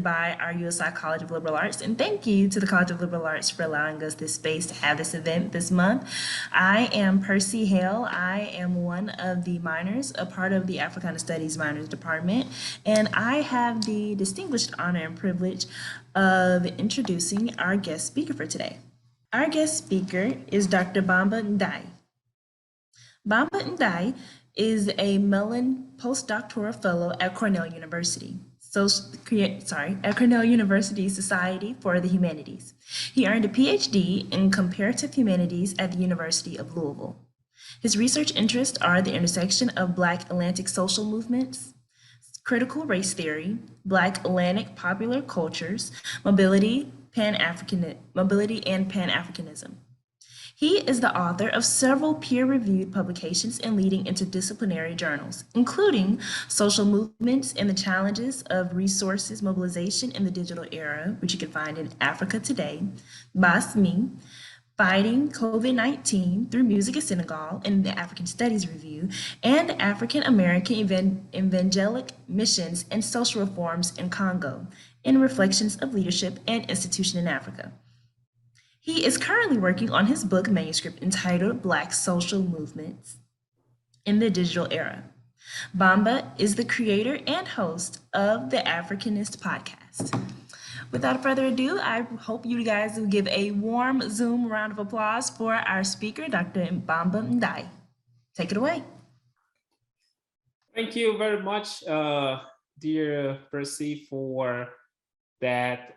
by our USI College of Liberal Arts, and thank you to the College of Liberal Arts for allowing us this space to have this event this month. I am Percy Hale. I am one of the minors, a part of the Africana Studies Minors Department, and I have the distinguished honor and privilege of introducing our guest speaker for today. Our guest speaker is Dr. Bamba Ndiaye. Bamba Ndiaye is a Mellon postdoctoral fellow at Cornell University. At Cornell University Society for the Humanities. He earned a PhD in Comparative Humanities at the University of Louisville. His research interests are the intersection of Black Atlantic social movements, critical race theory, Black Atlantic popular cultures, mobility and Pan-Africanism. He is the author of several peer-reviewed publications in leading interdisciplinary journals, including Social Movements and the Challenges of Resources Mobilization in the Digital Era, which you can find in Africa Today, Basmi, Fighting COVID-19 Through Music in Senegal in the African Studies Review, and African American Evangelic Missions and Social Reforms in Congo, in Reflections of Leadership and Institution in Africa. He is currently working on his book manuscript entitled Black Social Movements in the Digital Era. Bamba is the creator and host of the Africanist podcast. Without further ado, I hope you guys will give a warm Zoom round of applause for our speaker, Dr. Bamba Ndiaye. Take it away. Thank you very much, dear Percy, for that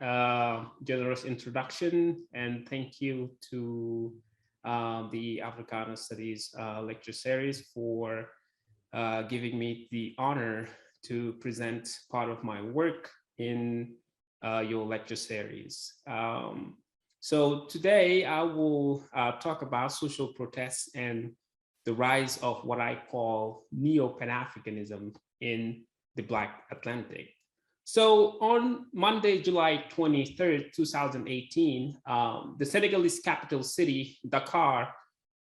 generous introduction, and thank you to the Africana Studies lecture series for giving me the honor to present part of my work in your lecture series. So today I will talk about social protests and the rise of what I call Neopan Africanism in the Black Atlantic. So on Monday, July 23rd, 2018, the Senegalese capital city, Dakar,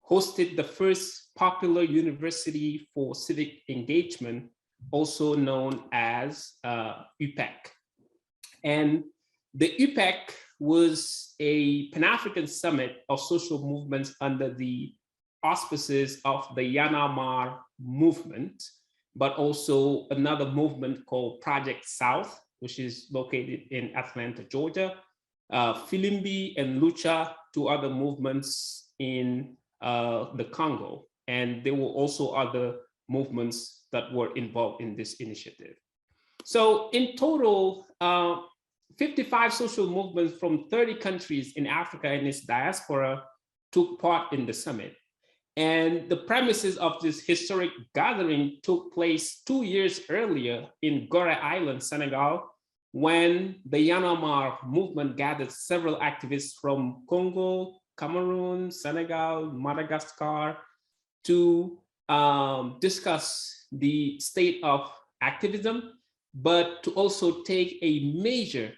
hosted the first popular university for civic engagement, also known as UPEC. And the UPEC was a Pan-African summit of social movements under the auspices of the Yaramar Movement, but also another movement called Project South, which is located in Atlanta, Georgia, Filimbi and Lucha, two other movements in the Congo. And there were also other movements that were involved in this initiative. So in total, 55 social movements from 30 countries in Africa and its diaspora took part in the summit. And the premises of this historic gathering took place 2 years earlier in Gore Island, Senegal, when the Yaramar movement gathered several activists from Congo, Cameroon, Senegal, Madagascar to discuss the state of activism, but to also take a major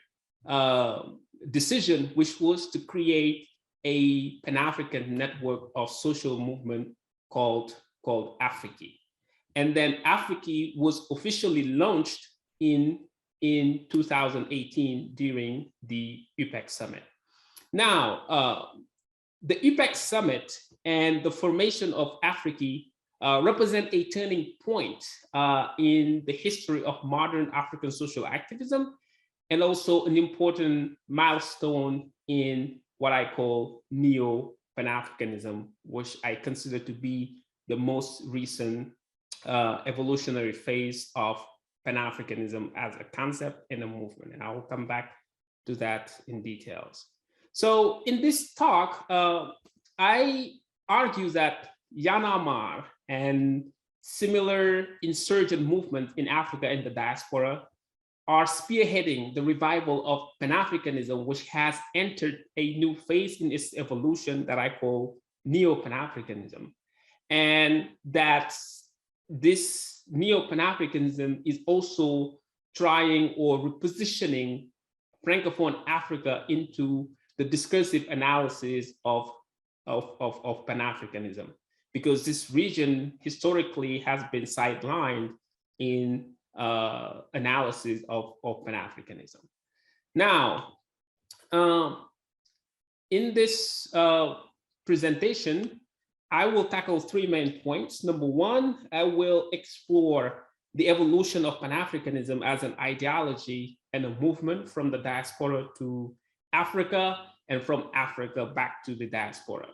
decision, which was to create a Pan-African network of social movement called Afriki. And then Afriki was officially launched in 2018 during the UPEC summit. Now, the UPEC summit and the formation of Afriki represent a turning point in the history of modern African social activism, and also an important milestone in what I call Neo-Pan-Africanism, which I consider to be the most recent evolutionary phase of Pan-Africanism as a concept and a movement. And I will come back to that in details. So in this talk, I argue that Yaramar and similar insurgent movements in Africa and the diaspora are spearheading the revival of Pan-Africanism, which has entered a new phase in its evolution that I call Neo-Pan-Africanism. And that this Neo-Pan-Africanism is also trying or repositioning Francophone Africa into the discursive analysis of Pan-Africanism, because this region historically has been sidelined in analysis of Pan-Africanism. Now, in this presentation, I will tackle three main points. Number one, I will explore the evolution of Pan-Africanism as an ideology and a movement from the diaspora to Africa and from Africa back to the diaspora.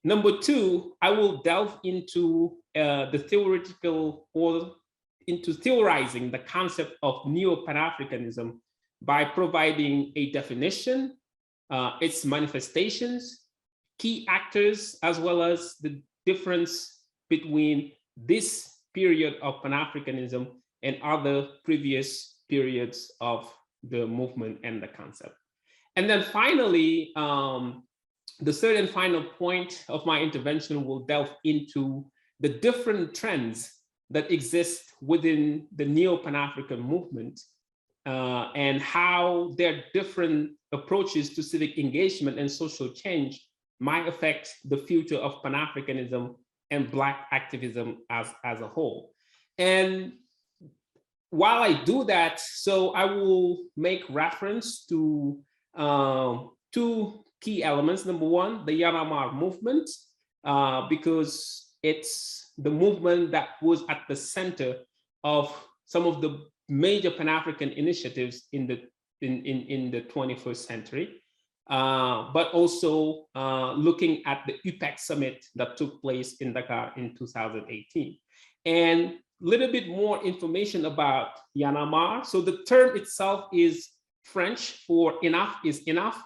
Number two, I will delve into the theoretical or into theorizing the concept of Neopan Africanism by providing a definition, its manifestations, key actors, as well as the difference between this period of Pan-Africanism and other previous periods of the movement and the concept. And then finally, the third and final point of my intervention will delve into the different trends that exist within the Neo-Pan-African movement and how their different approaches to civic engagement and social change might affect the future of Pan-Africanism and Black activism as a whole. And while I do that, so I will make reference to two key elements. Number one, the Yaramar movement, because it's the movement that was at the center of some of the major Pan-African initiatives in the 21st century, but also looking at the UPEC summit that took place in Dakar in 2018. And a little bit more information about Yaramar. So the term itself is French for enough is enough.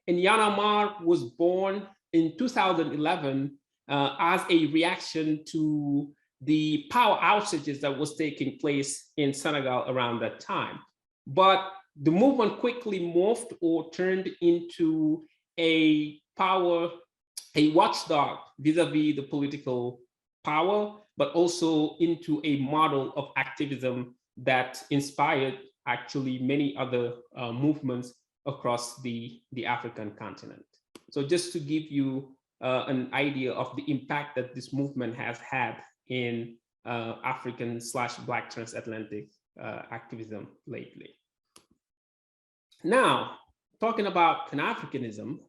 And Yaramar was born in 2011 as a reaction to the power outages that was taking place in Senegal around that time. But the movement quickly morphed or turned into a watchdog vis-a-vis the political power, but also into a model of activism that inspired actually many other movements across the African continent. So just to give you an idea of the impact that this movement has had in African/Black transatlantic activism lately. Now, talking about Pan-Africanism,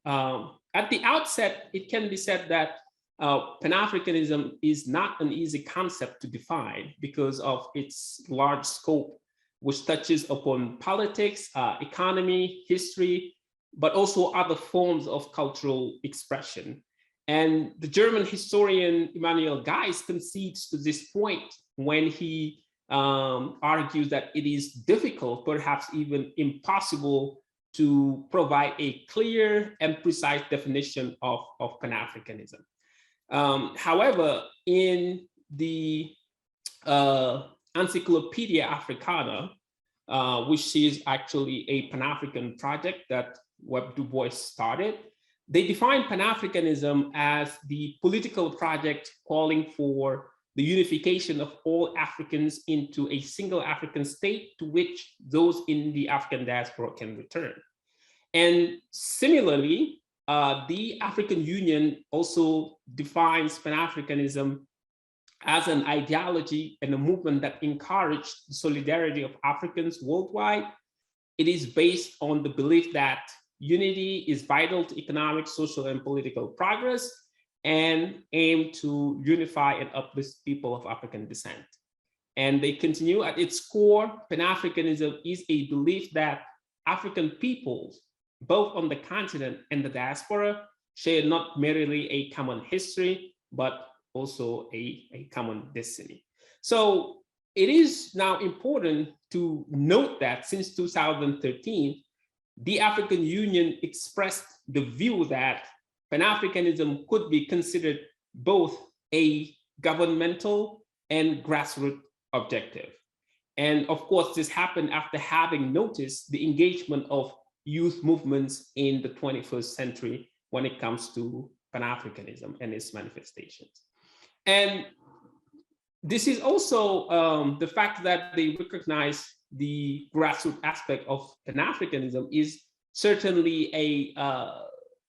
at the outset, it can be said that Pan-Africanism is not an easy concept to define because of its large scope, which touches upon politics, economy, history, but also other forms of cultural expression. And the German historian Immanuel Geis concedes to this point when he argues that it is difficult, perhaps even impossible, to provide a clear and precise definition of Pan-Africanism. However, in the Encyclopedia Africana, which is actually a Pan-African project that Webb Du Bois started, they define Pan-Africanism as the political project calling for the unification of all Africans into a single African state to which those in the African diaspora can return. And similarly, the African Union also defines Pan-Africanism as an ideology and a movement that encouraged the solidarity of Africans worldwide. It is based on the belief that unity is vital to economic, social, and political progress, and aim to unify and uplift people of African descent. And they continue, at its core, Pan-Africanism is a belief that African peoples, both on the continent and the diaspora, share not merely a common history, but also a common destiny. So it is now important to note that since 2013, the African Union expressed the view that Pan-Africanism could be considered both a governmental and grassroots objective. And of course, this happened after having noticed the engagement of youth movements in the 21st century when it comes to Pan-Africanism and its manifestations. And this is also the fact that they recognize the grassroots aspect of Pan-Africanism is certainly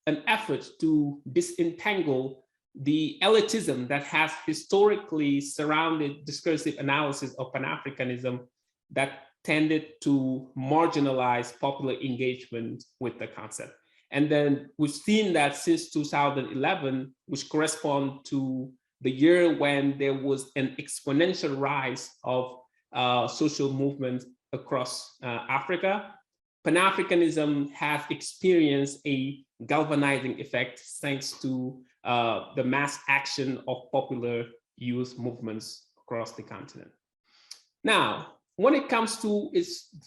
an effort to disentangle the elitism that has historically surrounded discursive analysis of Pan-Africanism that tended to marginalize popular engagement with the concept. And then we've seen that since 2011, which correspond to the year when there was an exponential rise of social movements across Africa, Pan-Africanism has experienced a galvanizing effect thanks to the mass action of popular youth movements across the continent. Now, when it comes to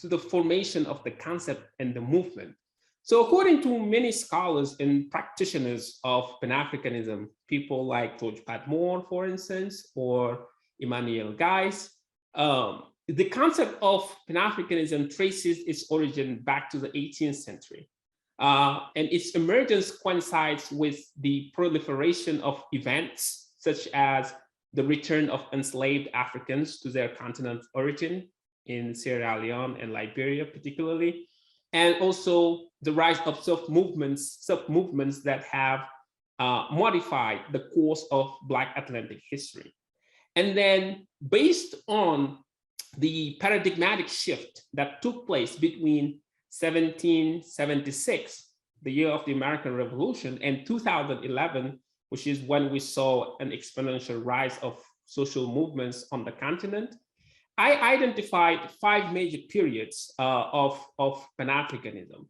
the formation of the concept and the movement, so according to many scholars and practitioners of Pan-Africanism, people like George Padmore, for instance, or Emmanuel Guys, the concept of Pan-Africanism traces its origin back to the 18th century. And its emergence coincides with the proliferation of events such as the return of enslaved Africans to their continent of origin in Sierra Leone and Liberia particularly, and also the rise of sub-movements that have modified the course of Black Atlantic history. And then based on the paradigmatic shift that took place between 1776, the year of the American Revolution, and 2011, which is when we saw an exponential rise of social movements on the continent, I identified 5 major periods of Pan-Africanism.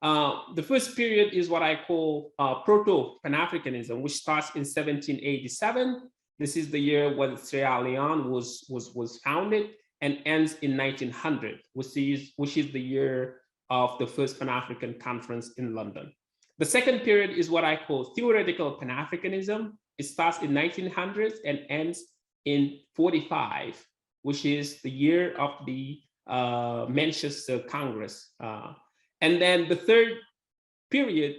The first period is what I call Proto-Pan-Africanism, which starts in 1787. This is the year when Sierra Leone was founded, and ends in 1900, which is the year of the first Pan-African conference in London. The second period is what I call theoretical Pan-Africanism. It starts in 1900 and ends in 45, which is the year of the Manchester Congress. And then the third period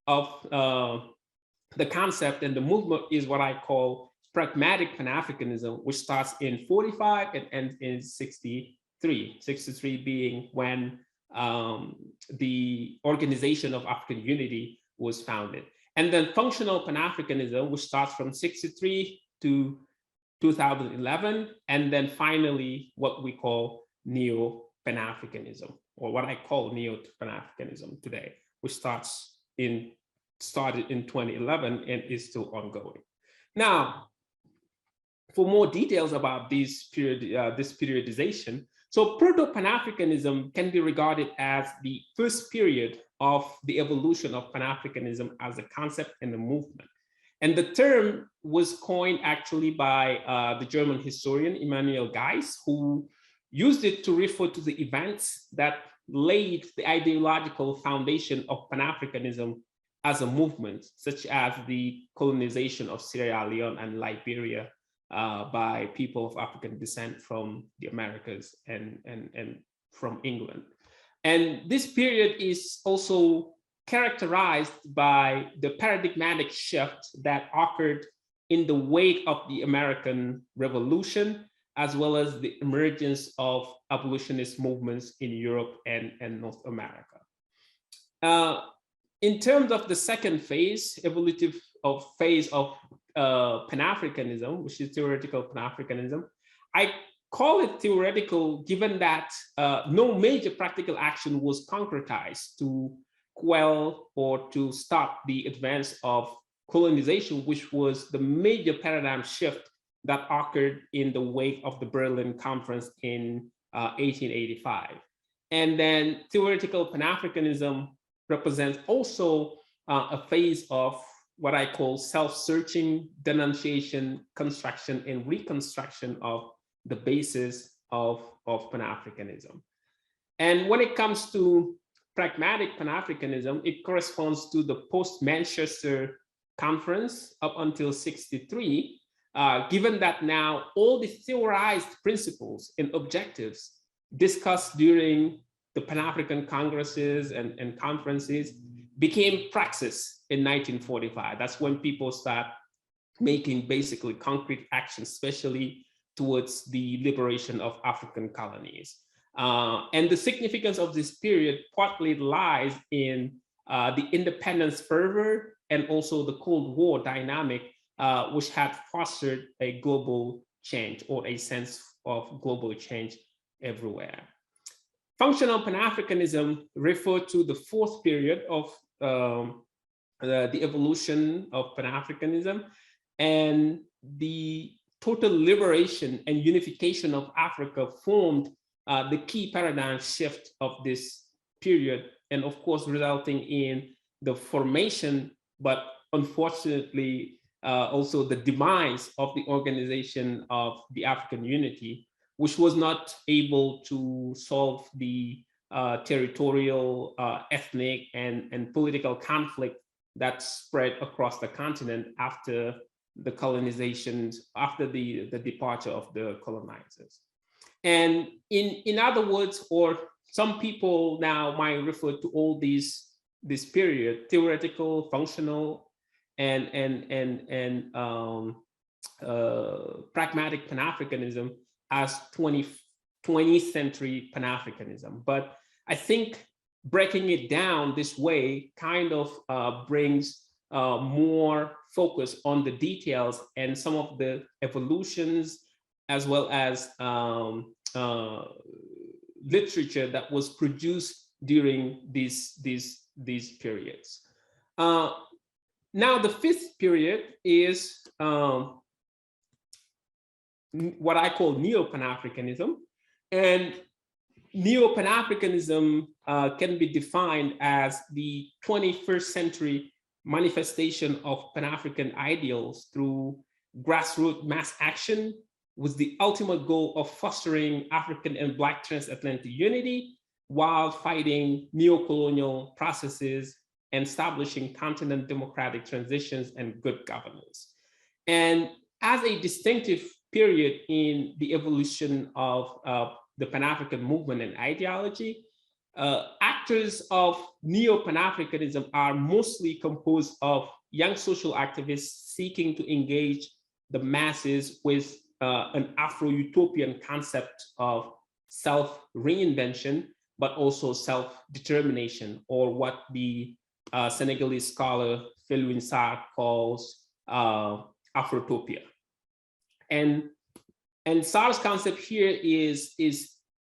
of the concept and the movement is what I call pragmatic Pan-Africanism, which starts in 45 and ends in 63. 63 being when the Organization of African Unity was founded. And then functional Pan-Africanism, which starts from 63 to 2011, and then finally what we call Neo-Pan-Africanism, or what I call Neo-Pan-Africanism today, which started in 2011 and is still ongoing. Now, for more details about this periodization, so Proto-Pan-Africanism can be regarded as the first period of the evolution of Pan-Africanism as a concept and a movement. And the term was coined actually by the German historian Emmanuel Guys, who used it to refer to the events that laid the ideological foundation of Pan-Africanism as a movement, such as the colonization of Sierra Leone and Liberia by people of African descent from the Americas and from England. And this period is also characterized by the paradigmatic shift that occurred in the wake of the American Revolution, as well as the emergence of abolitionist movements in Europe and North America. In terms of the second phase, evolutive phase of Pan-Africanism, which is theoretical Pan-Africanism, I call it theoretical given that no major practical action was concretized to quell or to stop the advance of colonization, which was the major paradigm shift that occurred in the wake of the Berlin Conference in 1885. And then theoretical Pan-Africanism represents also a phase of what I call self-searching, denunciation, construction, and reconstruction of the basis of Pan-Africanism. And when it comes to pragmatic Pan-Africanism, it corresponds to the post-Manchester Conference up until 63, given that now all the theorized principles and objectives discussed during the Pan-African Congresses and conferences became praxis in 1945. That's when people start making basically concrete actions, especially towards the liberation of African colonies. And the significance of this period partly lies in the independence fervor and also the Cold War dynamic, which had fostered a global change or a sense of global change everywhere. Functional Pan-Africanism referred to the fourth period of the evolution of Pan-Africanism and the total liberation and unification of Africa formed the key paradigm shift of this period, and of course resulting in the formation, but unfortunately also the demise of the organization of the African unity, which was not able to solve the territorial, ethnic, and political conflict that spread across the continent after the colonizations, after the departure of the colonizers. And in other words, or some people now might refer to all this period, theoretical, functional, and pragmatic Pan-Africanism as 20th century Pan-Africanism. But I think breaking it down this way kind of brings more focus on the details and some of the evolutions, as well as literature that was produced during these periods. Now, the fifth period is what I call Neopan Africanism. And Neopan Africanism can be defined as the 21st century manifestation of Pan-African ideals through grassroots mass action, with the ultimate goal of fostering African and Black transatlantic unity while fighting neo-colonial processes and establishing continent democratic transitions and good governance. And as a distinctive period in the evolution of the Pan-African movement and ideology, actors of Neo-Pan-Africanism are mostly composed of young social activists seeking to engage the masses with an Afro-utopian concept of self-reinvention, but also self-determination, or what the Senegalese scholar Felwine Sarr calls Afrotopia. And Sarr's concept here is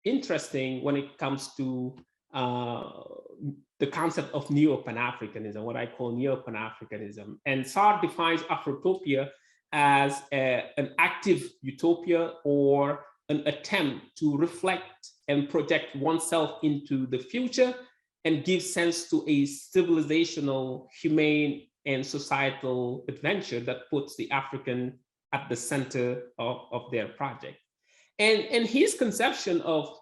interesting when it comes to the concept of Neo-Pan-Africanism, what I call Neo-Pan-Africanism. And Sarr defines Afrotopia as an active utopia, or an attempt to reflect and project oneself into the future and give sense to a civilizational, humane, and societal adventure that puts the African at the center of their project. And his conception of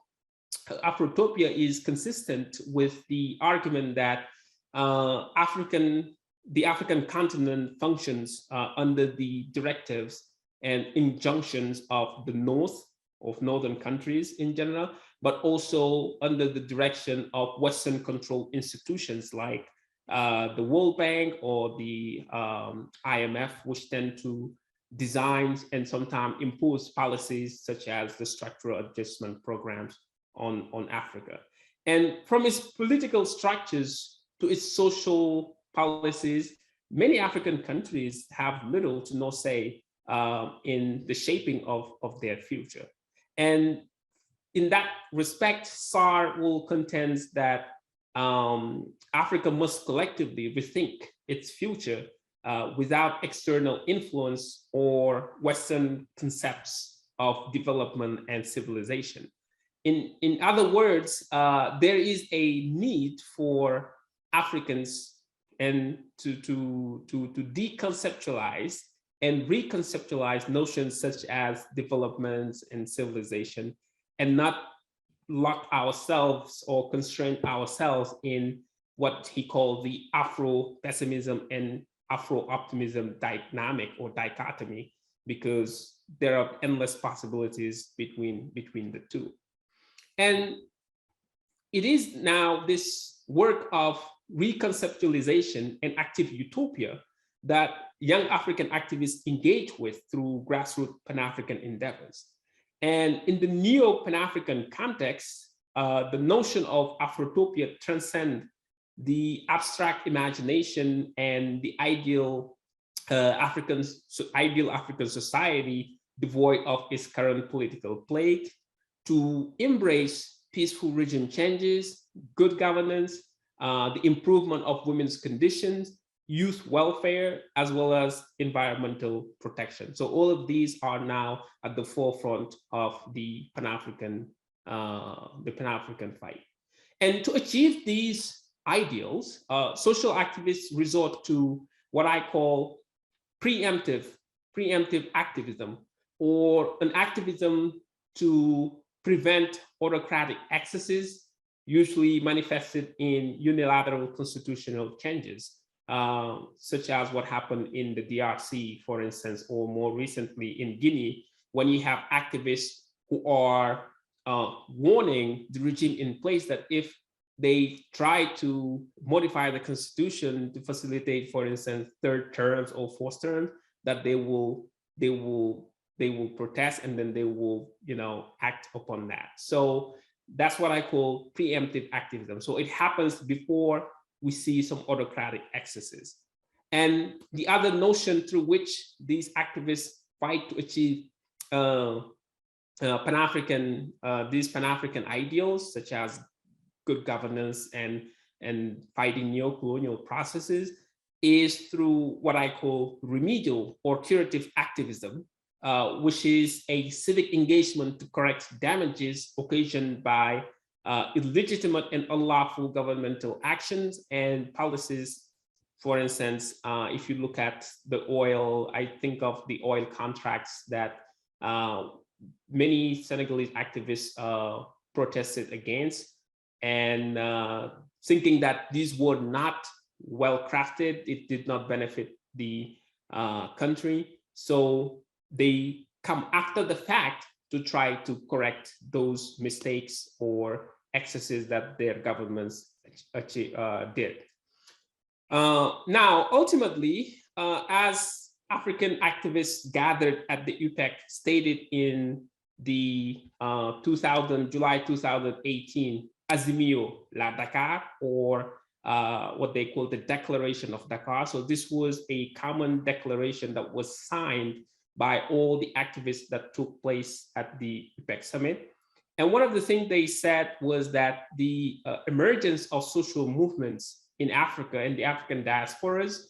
Afrotopia is consistent with the argument that the African continent functions under the directives and injunctions of the North, of Northern countries in general, but also under the direction of Western controlled institutions like the World Bank or the IMF, which tend to design and sometimes impose policies such as the structural adjustment programs on Africa. And from its political structures to its social policies, many African countries have little to no say in the shaping of their future. And in that respect, Sarr will contend that Africa must collectively rethink its future without external influence or Western concepts of development and civilization. In other words, there is a need for Africans and to deconceptualize and reconceptualize notions such as development and civilization, and not lock ourselves or constrain ourselves in what he called the Afro-pessimism and Afro-optimism dynamic or dichotomy, because there are endless possibilities between the two. And it is now this work of reconceptualization and active utopia that young African activists engage with through grassroots Pan-African endeavors. And in the Neo-Pan-African context, the notion of Afrotopia transcends the abstract imagination and the ideal African society devoid of its current political plague, to embrace peaceful regime changes, good governance, the improvement of women's conditions, youth welfare, as well as environmental protection. So all of these are now at the forefront of the Pan-African fight. And to achieve these ideals, social activists resort to what I call preemptive activism, or an activism to prevent autocratic excesses, usually manifested in unilateral constitutional changes, such as what happened in the DRC, for instance, or more recently in Guinea, when you have activists who are warning the regime in place that if they try to modify the constitution to facilitate, for instance, third terms or fourth terms, that they will protest, and then they will, act upon that. So that's what I call preemptive activism. So it happens before we see some autocratic excesses. And the other notion through which these activists fight to achieve Pan-African ideals, such as good governance and fighting neo-colonial processes, is through what I call remedial or curative activism, which is a civic engagement to correct damages occasioned by illegitimate and unlawful governmental actions and policies. For instance, if you look at the oil, I think of the oil contracts that many Senegalese activists protested against, and thinking that these were not well crafted, it did not benefit the country. So they come after the fact to try to correct those mistakes or excesses that their governments did. Now, ultimately, as African activists gathered at the UPEC stated in the July 2018 Azimio La Dakar, or what they call the Declaration of Dakar. So this was a common declaration that was signed by all the activists that took place at the UPEC summit. And one of the things they said was that the emergence of social movements in Africa and the African diasporas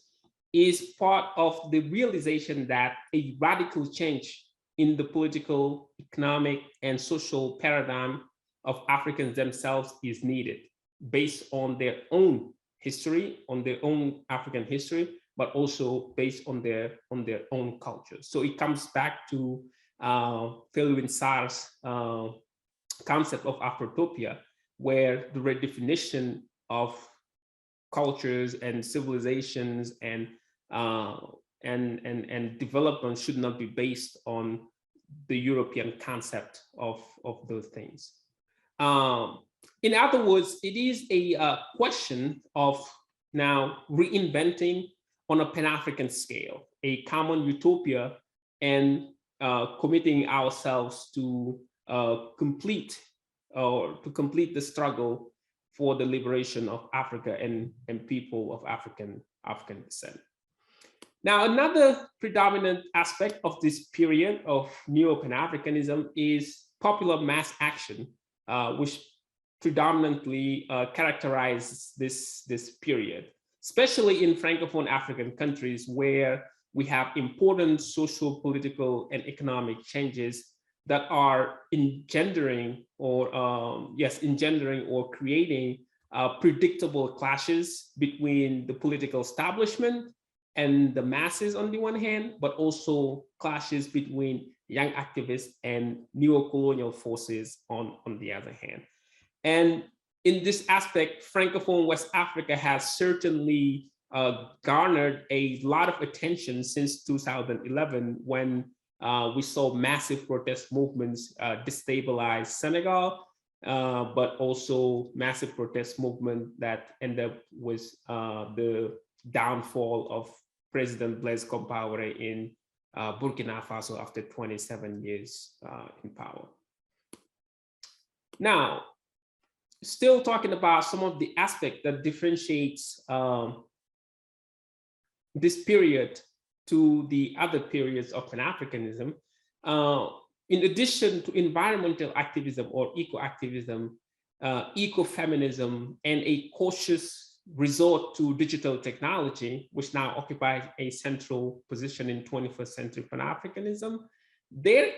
is part of the realization that a radical change in the political, economic, and social paradigm of Africans themselves is needed, based on their own history, on their own African history, but also based on their own culture. So it comes back to Felwine Sarr's concept of Afrotopia, where the redefinition of cultures and civilizations and development should not be based on the European concept of those things. In other words, it is a question of now reinventing on a Pan-African scale, a common utopia, and committing ourselves to complete the struggle for the liberation of Africa and people of African descent. Now, another predominant aspect of this period of Neopan Africanism is popular mass action, which predominantly characterizes this period, especially in Francophone African countries where we have important social, political, and economic changes that are engendering or creating predictable clashes between the political establishment and the masses on the one hand, but also clashes between young activists and neo-colonial forces on the other hand. And in this aspect, Francophone West Africa has certainly garnered a lot of attention since 2011, when we saw massive protest movements destabilize Senegal, but also massive protest movement that ended up with the downfall of President Blaise Compaoré in Burkina Faso after 27 years in power. Now, still talking about some of the aspects that differentiates this period to the other periods of Pan-Africanism, in addition to environmental activism or eco-activism, ecofeminism, and a cautious resort to digital technology, which now occupies a central position in 21st century Pan-Africanism, there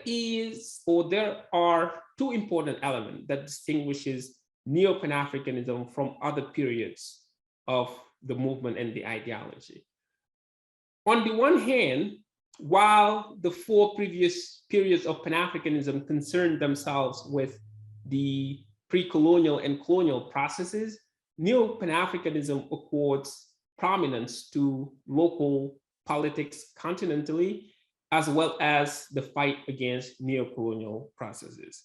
are two important elements that distinguishes Neo-Pan-Africanism from other periods of the movement and the ideology. On the one hand, while the four previous periods of Pan-Africanism concerned themselves with the pre-colonial and colonial processes, Neo-Pan-Africanism accords prominence to local politics continentally, as well as the fight against neo-colonial processes.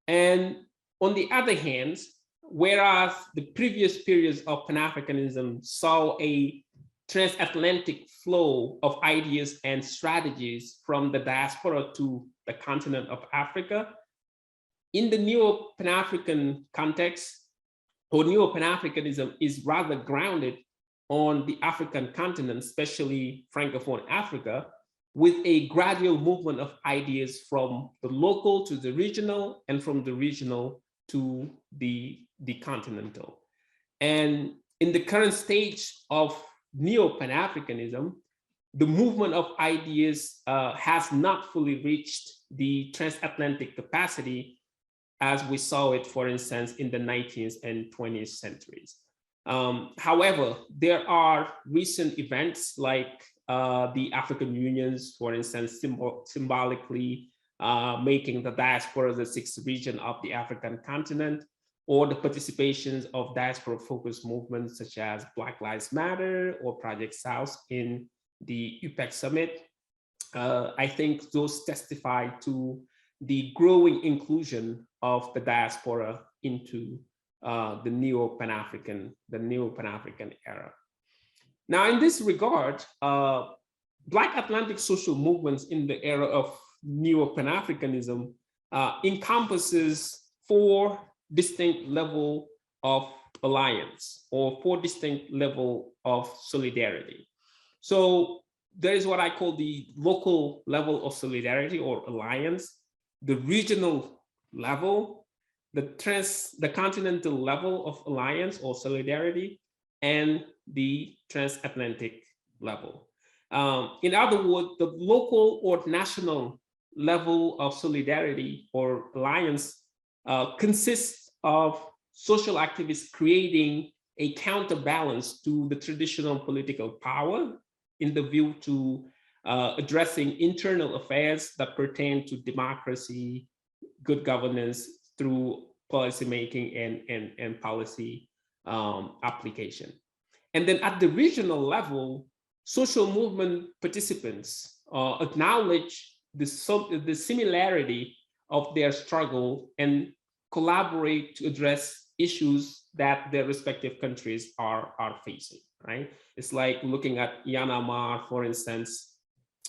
And on the other hand, whereas the previous periods of Pan-Africanism saw a transatlantic flow of ideas and strategies from the diaspora to the continent of Africa, in the Neo-Pan-African context, or Neo-Pan-Africanism is rather grounded on the African continent, especially Francophone Africa, with a gradual movement of ideas from the local to the regional and from the regional to the continental. And in the current stage of Neo-Pan-Africanism, the movement of ideas has not fully reached the transatlantic capacity as we saw it, for instance, in the 19th and 20th centuries. However, there are recent events like the African unions, for instance, symbolically making the diaspora the sixth region of the African continent, or the participations of diaspora-focused movements such as Black Lives Matter or Project South in the UPEC Summit. I think those testify to the growing inclusion of the diaspora into the Neo-Pan-African era. Now, in this regard, Black Atlantic social movements in the era of Neo-Pan-Africanism encompasses four distinct levels of alliance, or four distinct levels of solidarity. So there is what I call the local level of solidarity or alliance, the regional level, the continental level of alliance or solidarity, and the transatlantic level. In other words, the local or national level of solidarity or alliance consists of social activists creating a counterbalance to the traditional political power in the view to addressing internal affairs that pertain to democracy, good governance through policymaking and policy application. And then at the regional level, social movement participants acknowledge the similarity of their struggle and collaborate to address issues that their respective countries are facing, right? It's like looking at Yaramar, for instance,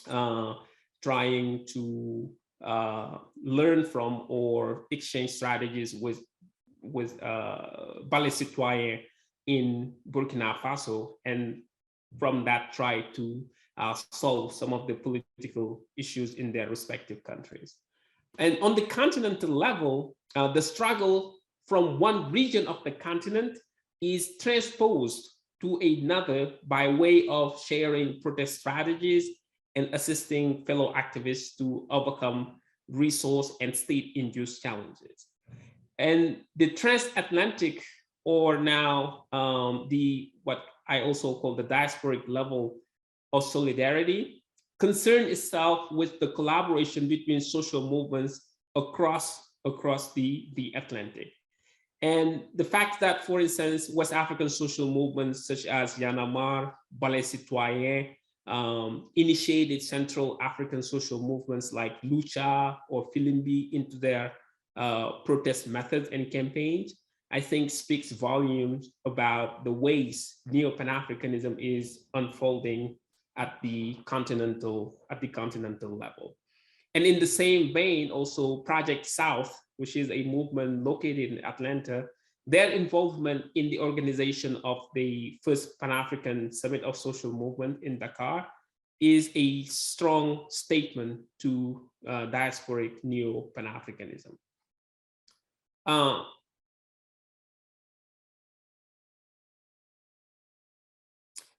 trying to learn from or exchange strategies with Ballet Citoyen in Burkina Faso, and from that try to solve some of the political issues in their respective countries. And on the continental level, the struggle from one region of the continent is transposed to another by way of sharing protest strategies and assisting fellow activists to overcome resource and state-induced challenges. And the transatlantic, or now what I also call the diasporic level of solidarity, concern itself with the collaboration between social movements across the Atlantic. And the fact that, for instance, West African social movements such as Yaramar, Ballet Citoyen, initiated Central African social movements like Lucha or Filimbi into their protest methods and campaigns, I think speaks volumes about the ways Neo-Pan-Africanism is unfolding at the continental level. And in the same vein, also Project South, which is a movement located in Atlanta, their involvement in the organization of the first Pan-African Summit of Social Movement in Dakar is a strong statement to diasporic Neo-Pan-Africanism.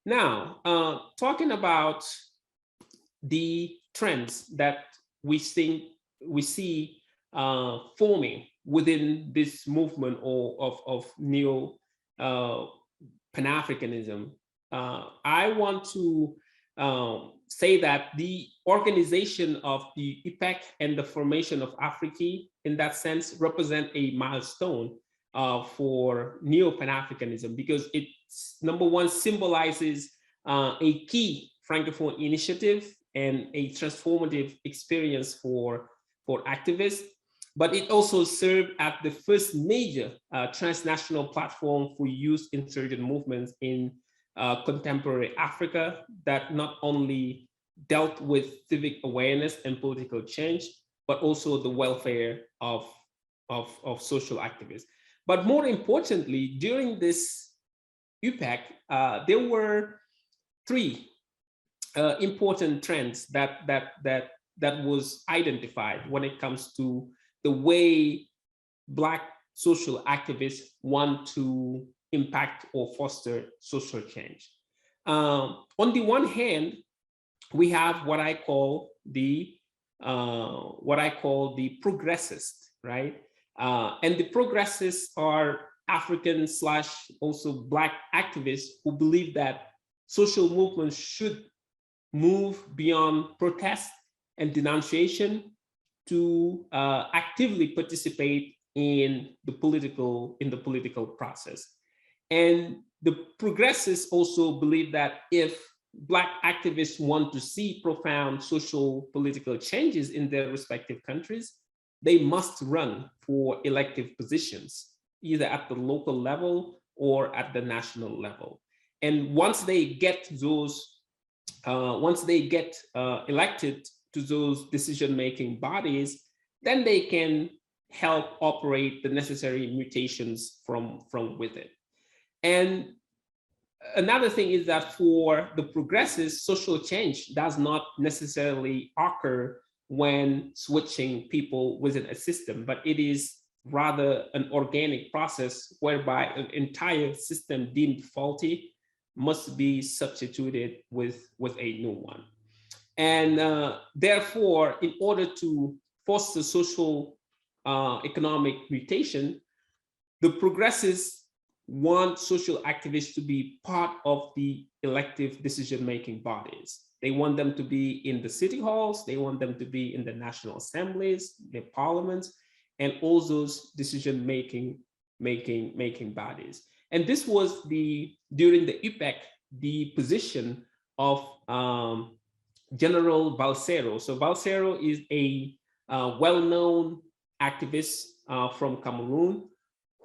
Now, talking about the trends that we see forming within this movement of neo Pan-Africanism, I want to say that the organization of the IPEC and the formation of Africa, in that sense, represent a milestone for Neo-Pan-Africanism, because it's, number one, symbolizes a key Francophone initiative and a transformative experience for activists. But it also served as the first major transnational platform for youth insurgent movements in contemporary Africa that not only dealt with civic awareness and political change, but also the welfare of social activists. But more importantly, during this UPEC, there were three important trends that was identified when it comes to the way Black social activists want to impact or foster social change. On the one hand, we have what I call the progressists, right? And the progressists are African / also Black activists who believe that social movements should move beyond protest and denunciation to actively participate in the political process. And the progressists also believe that if Black activists want to see profound social political changes in their respective countries, they must run for elective positions, either at the local level or at the national level. And once they get those, elected to those decision-making bodies, then they can help operate the necessary mutations from within. And another thing is that for the progressives, social change does not necessarily occur when switching people within a system, but it is rather an organic process whereby an entire system deemed faulty must be substituted with a new one. And therefore, in order to foster social economic mutation, the progressives want social activists to be part of the elective decision-making bodies. They want them to be in the city halls, they want them to be in the national assemblies, the parliaments, and all those decision-making bodies. And this was during the IPEC, the position of General Balsero. So Balsero is a well-known activist from Cameroon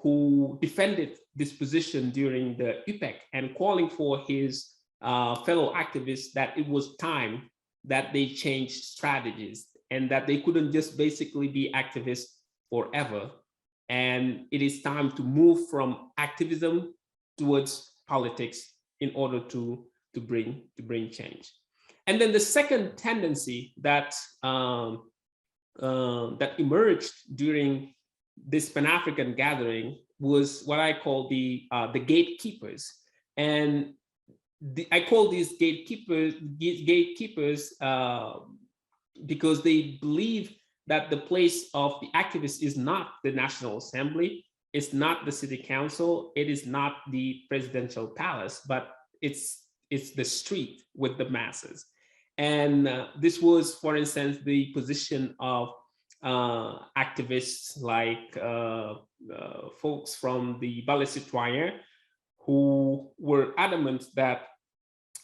who defended this position during the IPEC and calling for his fellow activists that it was time that they changed strategies and that they couldn't just basically be activists forever. And it is time to move from activism towards politics in order to bring change. And then the second tendency that that emerged during this Pan-African gathering was what I call the gatekeepers. And I call these gatekeepers because they believe that the place of the activists is not the National Assembly, it's not the City Council, it is not the presidential palace, but it's the street with the masses. And this was, for instance, the position of activists like folks from the Ballet Citoyen, who were adamant that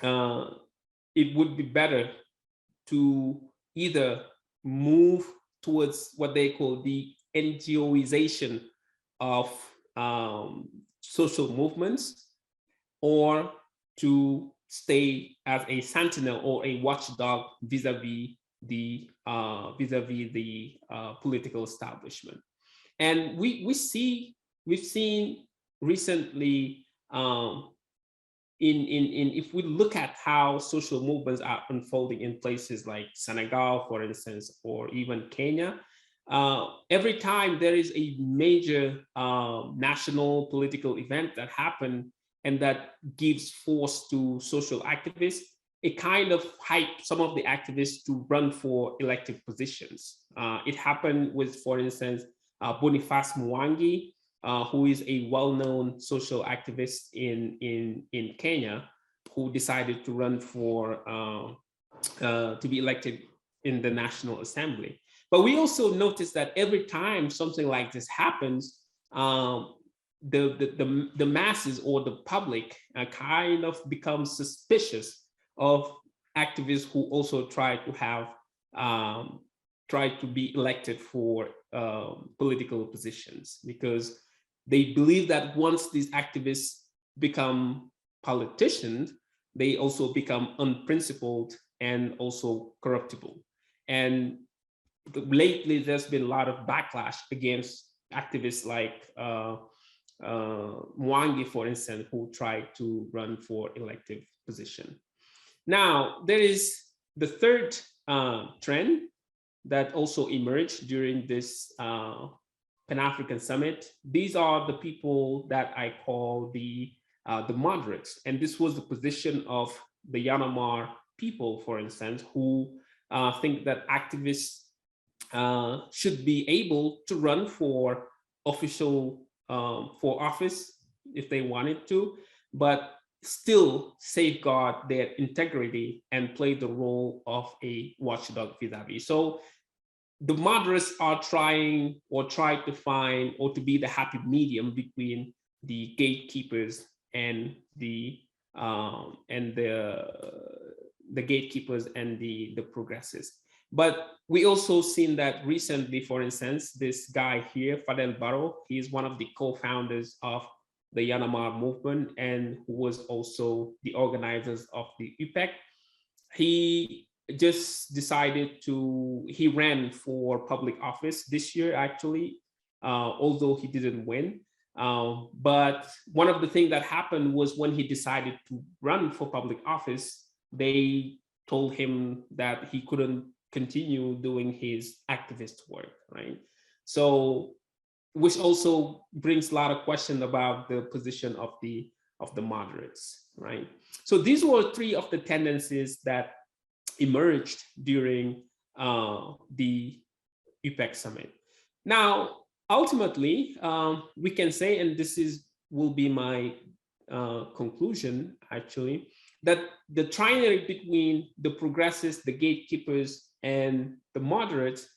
it would be better to either move towards what they call the NGOization of social movements, or to stay as a sentinel or a watchdog vis-a-vis the political establishment. And we've seen recently if we look at how social movements are unfolding in places like Senegal, for instance, or even Kenya, every time there is a major national political event that happened and that gives force to social activists, it kind of hyped some of the activists to run for elected positions. It happened with, for instance, Boniface Mwangi, who is a well-known social activist in Kenya, who decided to run for to be elected in the National Assembly. But we also noticed that every time something like this happens, the masses or the public kind of become suspicious of activists who also try to have try to be elected for political positions, because they believe that once these activists become politicians, they also become unprincipled and also corruptible. And lately, there's been a lot of backlash against activists like Mwangi, for instance, who tried to run for elective position. Now, there is the third trend that also emerged during this Pan-African Summit. These are the people that I call the moderates. And this was the position of the Yaramar people, for instance, who think that activists should be able to run for official for office if they wanted to, but still safeguard their integrity and play the role of a watchdog vis-a-vis. So the moderates are trying or try to find or to be the happy medium between the gatekeepers and the gatekeepers and the progressives. But we also seen that recently, for instance, this guy here, Fadel Barro, he is one of the co-founders of the Yaramar movement and who was also the organizers of the UPEC. He just decided he ran for public office this year, actually, although he didn't win. But one of the things that happened was when he decided to run for public office, they told him that he couldn't continue doing his activist work, right? So, which also brings a lot of question about the position of the moderates, right? So these were three of the tendencies that emerged during the UPEC summit. Now, ultimately, we can say, and this will be my conclusion, actually, that the trinary between the progressives, the gatekeepers, and the moderates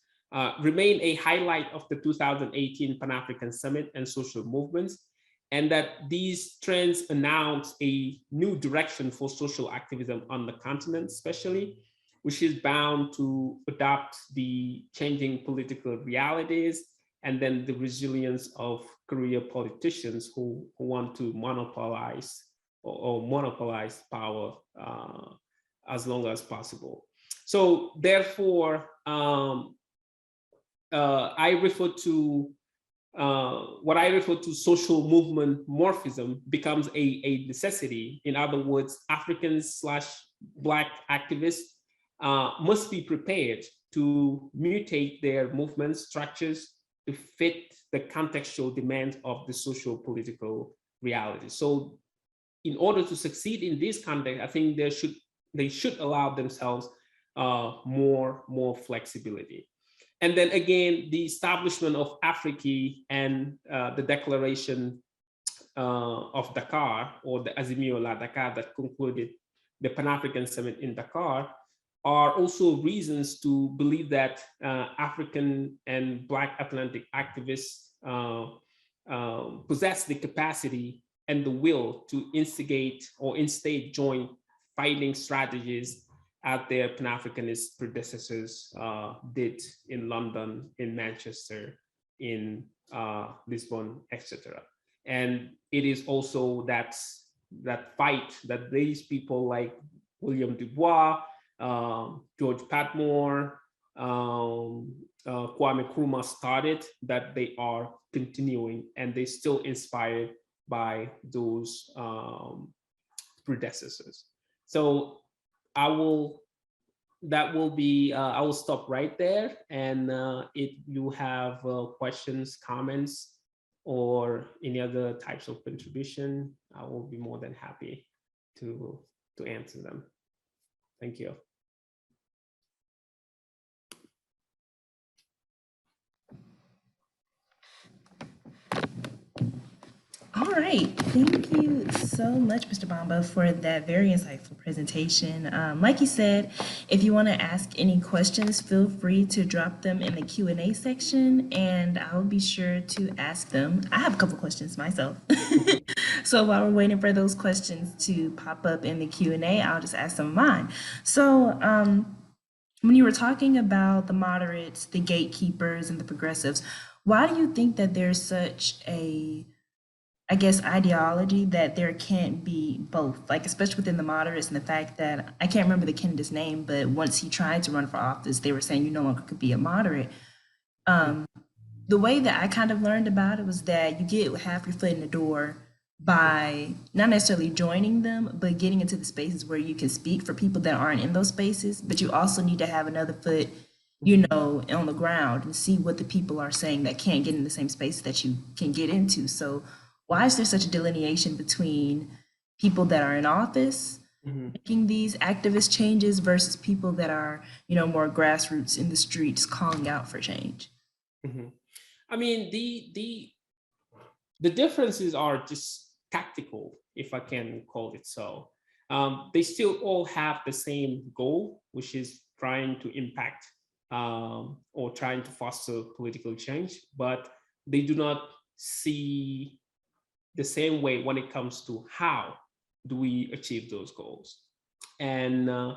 remain a highlight of the 2018 Pan-African Summit and social movements, and that these trends announce a new direction for social activism on the continent, especially, which is bound to adapt the changing political realities and then the resilience of career politicians who want to monopolize or monopolize power as long as possible. So therefore, I refer to what I refer to social movement morphism becomes a necessity. In other words, Africans/Black activists must be prepared to mutate their movement structures to fit the contextual demands of the social political reality. So in order to succeed in this context, I think they should allow themselves more flexibility. And then again, the establishment of Africa and the Declaration of Dakar, or the Azimio la Dakar, that concluded the Pan-African Summit in Dakar, are also reasons to believe that African and Black Atlantic activists possess the capacity and the will to instigate or instate joint fighting strategies as their Pan-Africanist predecessors did in London, in Manchester, in Lisbon, etc. And it is also that fight that these people like William Du Bois, George Patmore, Kwame Nkrumah started, that they are continuing, and they still inspired by those predecessors. So I will stop right there, and if you have questions, comments, or any other types of contribution, I will be more than happy to answer them. Thank you. All right, thank you so much, Mr. Bamba, for that very insightful presentation. Like you said, if you want to ask any questions, feel free to drop them in the Q&A section, and I'll be sure to ask them. I have a couple questions myself. So while we're waiting for those questions to pop up in the Q&A, I'll just ask some of mine. So when you were talking about the moderates, the gatekeepers, and the progressives, why do you think that there's such a, I guess, ideology that there can't be both, like especially within the moderates, and the fact that I can't remember the candidate's name, but once he tried to run for office, they were saying you no longer could be a moderate. The way that I kind of learned about it was that you get half your foot in the door by not necessarily joining them, but getting into the spaces where you can speak for people that aren't in those spaces. But you also need to have another foot, you know, on the ground and see what the people are saying that can't get in the same space that you can get into. So why is there such a delineation between people that are in office making these activist changes versus people that are, you know, more grassroots in the streets calling out for change? I mean, the differences are just tactical, if I can call it so. They still all have the same goal, which is trying to impact or trying to foster political change, but they do not see the same way when it comes to how do we achieve those goals. And I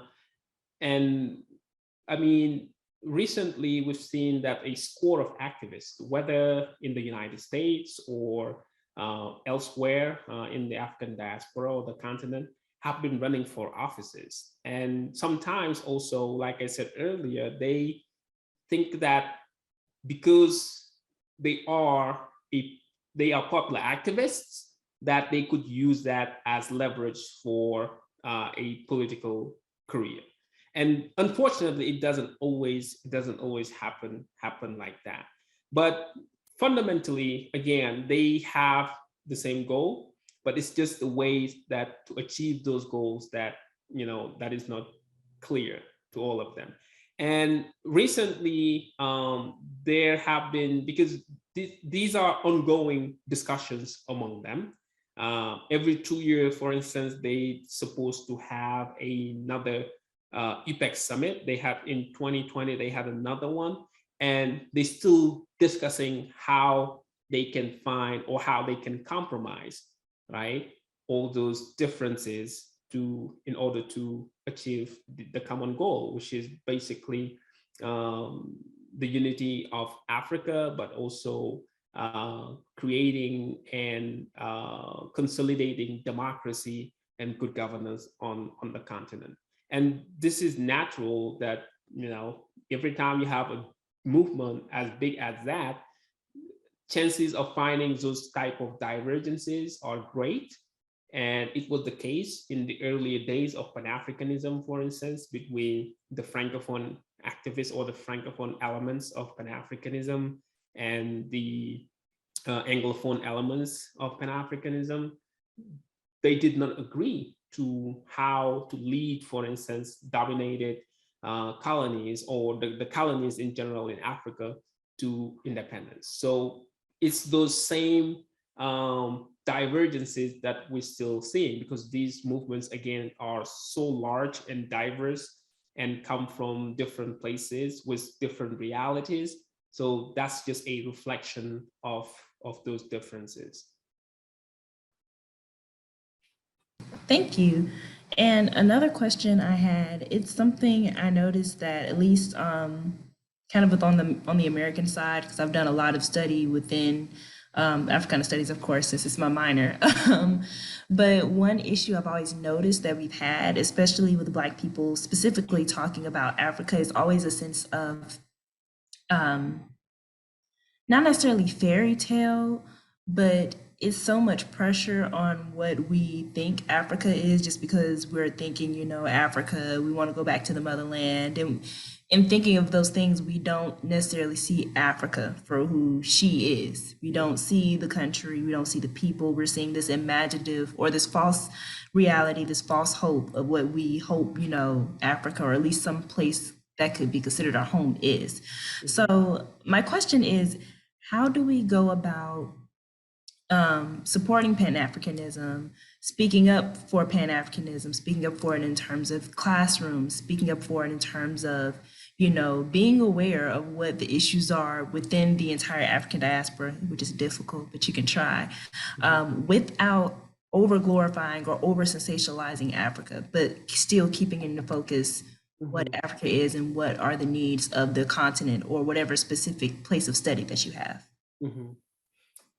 mean, recently we've seen that a score of activists, whether in the United States or elsewhere in the African diaspora or the continent, have been running for offices. And sometimes also, like I said earlier, they think that because they are popular activists, that they could use that as leverage for a political career. And unfortunately, it doesn't always happen like that. But fundamentally, again, they have the same goal, but it's just the ways that to achieve those goals that, you know, that is not clear to all of them. And recently, there have been, because these are ongoing discussions among them. Every 2 years, for instance, they supposed to have another IPEC summit. They had in 2020, they had another one, and they're still discussing how they can find or how they can compromise, right? All those differences in order to achieve the common goal, which is basically the unity of Africa, but also creating and consolidating democracy and good governance on the continent. And this is natural that, you know, every time you have a movement as big as that, chances of finding those type of divergences are great. And it was the case in the earlier days of Pan-Africanism, for instance, between the Francophone activists or the Francophone elements of Pan-Africanism and the Anglophone elements of Pan-Africanism. They did not agree to how to lead, for instance, dominated colonies or the colonies in general in Africa to independence. So it's those same divergences that we're still seeing, because these movements, again, are so large and diverse and come from different places with different realities. So that's just a reflection of those differences. Thank you. And another question I had, it's something I noticed that at least kind of with on the American side, because I've done a lot of study within Africana studies, of course, since it's my minor. But one issue I've always noticed that we've had, especially with Black people specifically talking about Africa, is always a sense of not necessarily fairy tale, but it's so much pressure on what we think Africa is, just because we're thinking, you know, Africa, we want to go back to the motherland. in thinking of those things, we don't necessarily see Africa for who she is. We don't see the country, we don't see the people. We're seeing this imaginative or this false reality, this false hope of what we hope, you know, Africa, or at least some place that could be considered our home is. So my question is, how do we go about supporting Pan-Africanism, speaking up for Pan-Africanism, speaking up for it in terms of classrooms, speaking up for it in terms of, you know, being aware of what the issues are within the entire African diaspora, which is difficult, but you can try, without over glorifying or over sensationalizing Africa, but still keeping in the focus what Africa is and what are the needs of the continent or whatever specific place of study that you have.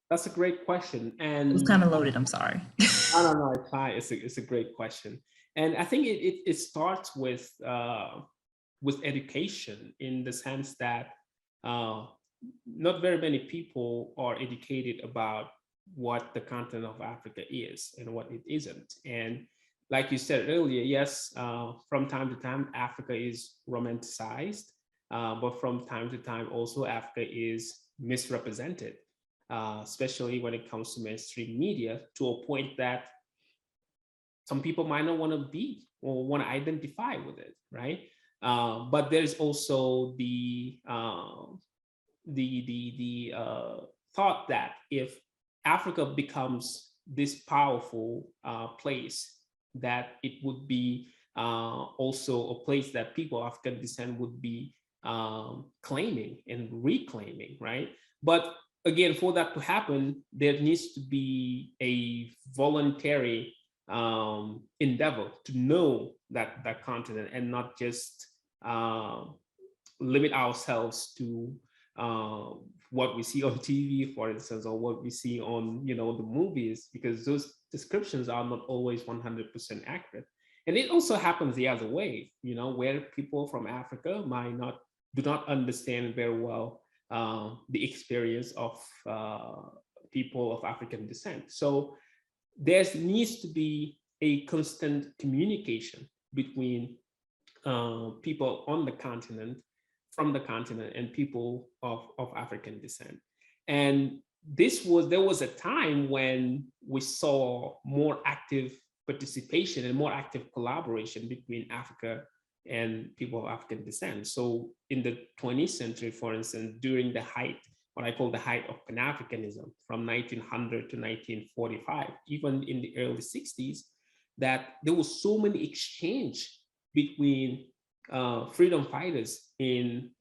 That's a great question. And it was kind of loaded, I'm sorry. no, it's fine. It's a great question. And I think it starts with education, in the sense that not very many people are educated about what the continent of Africa is and what it isn't. And like you said earlier, yes, from time to time, Africa is romanticized, but from time to time also Africa is misrepresented, especially when it comes to mainstream media, to a point that some people might not want to be or want to identify with it, right? But there's also the thought that if Africa becomes this powerful place, that it would be also a place that people of African descent would be claiming and reclaiming, right? But again, for that to happen, there needs to be a voluntary endeavor to know that continent, and not just limit ourselves to what we see on TV, for instance, or what we see on, you know, the movies, because those descriptions are not always 100% accurate. And it also happens the other way, you know, where people from Africa do not understand very well the experience of people of African descent. So there needs to be a constant communication between people on the continent, from the continent, and people of African descent. And there was a time when we saw more active participation and more active collaboration between Africa and people of African descent. So in the 20th century, for instance, during the height, what I call the height of Pan-Africanism, from 1900 to 1945, even in the early 60s, that there was so many exchange between freedom fighters in